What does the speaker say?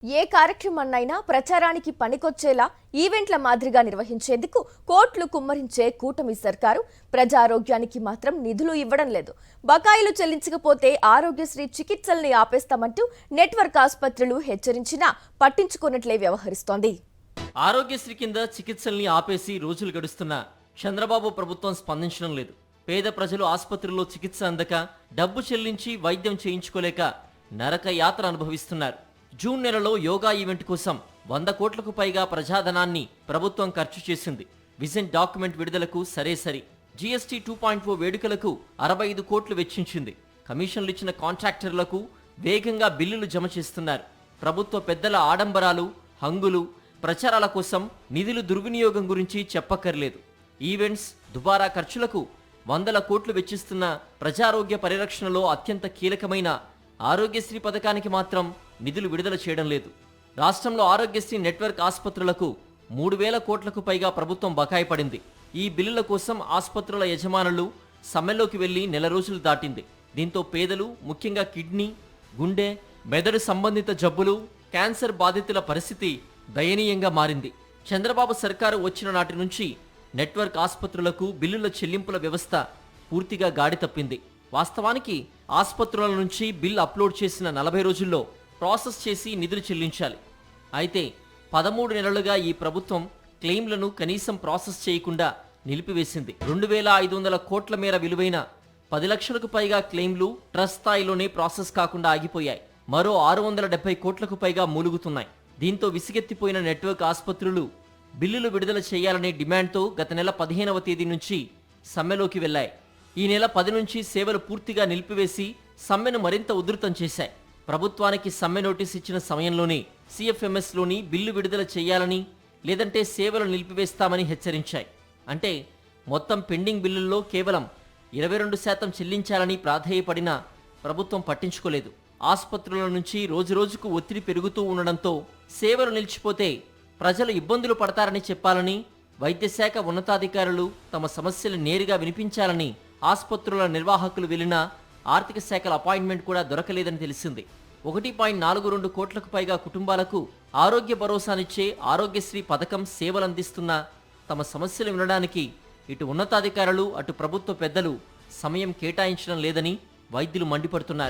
ఏ కార్యక్రమాన్నైనా ప్రచారానికి పనికొచ్చేలా ఈవెంట్ల మాదిరిగా నిర్వహించేందుకు కోట్లు కుమ్మరించే కూటమి సర్కారు ప్రజారోగ్యానికి మాత్రం నిధులు ఇవ్వడం లేదు. బకాయిలు చెల్లించకపోతే ఆరోగ్యశ్రీ చికిత్సల్ని ఆపేస్తామంటూ నెట్వర్క్ ఆసుపత్రులు హెచ్చరించినా పట్టించుకున్నట్లే వ్యవహరిస్తోంది. ఆరోగ్యశ్రీ కింద చికిత్సల్ని ఆపేసి రోజులు గడుస్తున్నా చంద్రబాబు ప్రభుత్వం స్పందించడం లేదు. పేద ప్రజలు ఆసుపత్రుల్లో చికిత్స అందక డబ్బు చెల్లించి వైద్యం చేయించుకోలేక నరక యాత్ర అనుభవిస్తున్నారు. జూన్ నెలలో యోగా ఈవెంట్ కోసం 100 కోట్లకు పైగా ప్రజాధనాన్ని ప్రభుత్వం ఖర్చు చేసింది. విజన్ డాక్యుమెంట్ విడుదలకు సరే జీఎస్టీ 2.0 వేడుకలకు 65 కోట్లు వెచ్చించింది. కమిషన్లు ఇచ్చిన కాంట్రాక్టర్లకు వేగంగా బిల్లులు జమ చేస్తున్నారు. ప్రభుత్వ పెద్దల ఆడంబరాలు, హంగులు, ప్రచారాల కోసం నిధులు దుర్వినియోగం గురించి చెప్పక్కర్లేదు. ఈవెంట్స్, దుబారా ఖర్చులకు 100 కోట్లు వెచ్చిస్తున్న ప్రజారోగ్య పరిరక్షణలో అత్యంత కీలకమైన ఆరోగ్యశ్రీ పథకానికి మాత్రం నిధులు విడుదల చేయడం లేదు. రాష్ట్రంలో ఆరోగ్యశ్రీ నెట్వర్క్ ఆసుపత్రులకు 3,000 కోట్లకు పైగా ప్రభుత్వం బకాయి పడింది. ఈ బిల్లుల కోసం ఆసుపత్రుల యజమానులు సమ్మెలోకి వెళ్లి నెల రోజులు దాటింది. దీంతో పేదలు, ముఖ్యంగా కిడ్నీ, గుండె, మెదడు సంబంధిత జబ్బులు, క్యాన్సర్ బాధితుల పరిస్థితి దయనీయంగా మారింది. చంద్రబాబు సర్కారు వచ్చిన నాటి నుంచి నెట్వర్క్ ఆసుపత్రులకు బిల్లుల చెల్లింపుల వ్యవస్థ పూర్తిగా గాడి తప్పింది. వాస్తవానికి ఆసుపత్రుల నుంచి బిల్ అప్లోడ్ చేసిన 40 రోజుల్లో ప్రాసెస్ చేసి నిధులు చెల్లించాలి. అయితే 13 నెలలుగా ఈ ప్రభుత్వం క్లెయిమ్లను కనీసం ప్రాసెస్ చేయకుండా నిలిపివేసింది. 2,500 కోట్ల మేర విలువైన 10 లక్షలకు పైగా క్లెయిమ్లు ట్రస్ట్ స్థాయిలోనే ప్రాసెస్ కాకుండా ఆగిపోయాయి. మరో 670 కోట్లకు పైగా మూలుగుతున్నాయి. దీంతో విసిగెత్తిపోయిన నెట్వర్క్ ఆసుపత్రులు బిల్లులు విడుదల చేయాలనే డిమాండ్తో గత నెల 15వ తేదీ నుంచి సమ్మెలోకి వెళ్లాయి. ఈ నెల 10 నుంచి సేవలు పూర్తిగా నిలిపివేసి సమ్మెను మరింత ఉధృతం చేశాయి. ప్రభుత్వానికి సమ్మె నోటీస్ ఇచ్చిన సమయంలోనే సిఎఫ్ఎంఎస్లోని బిల్లు విడుదల చేయాలని, లేదంటే సేవలు నిలిపివేస్తామని హెచ్చరించాయి. అంటే మొత్తం పెండింగ్ బిల్లుల్లో కేవలం 22% చెల్లించాలని ప్రాధేయపడినా ప్రభుత్వం పట్టించుకోలేదు. ఆసుపత్రుల నుంచి రోజురోజుకు ఒత్తిడి పెరుగుతూ ఉండడంతో సేవలు నిలిచిపోతే ప్రజలు ఇబ్బందులు పడతారని చెప్పాలని, వైద్యశాఖ ఉన్నతాధికారులు తమ సమస్యలు నేరుగా వినిపించాలని ఆసుపత్రుల నిర్వాహకులు వెళ్లినా ఆర్థిక శాఖల అపాయింట్మెంట్ కూడా దొరకలేదని తెలిసింది. 1.42 కోట్లకు పైగా కుటుంబాలకు ఆరోగ్య భరోసానిచ్చే ఆరోగ్యశ్రీ పథకం సేవలందిస్తున్న తమ సమస్యలు వినడానికి ఇటు ఉన్నతాధికారులు, అటు ప్రభుత్వ పెద్దలు సమయం కేటాయించడం లేదని వైద్యులు మండిపడుతున్నారు.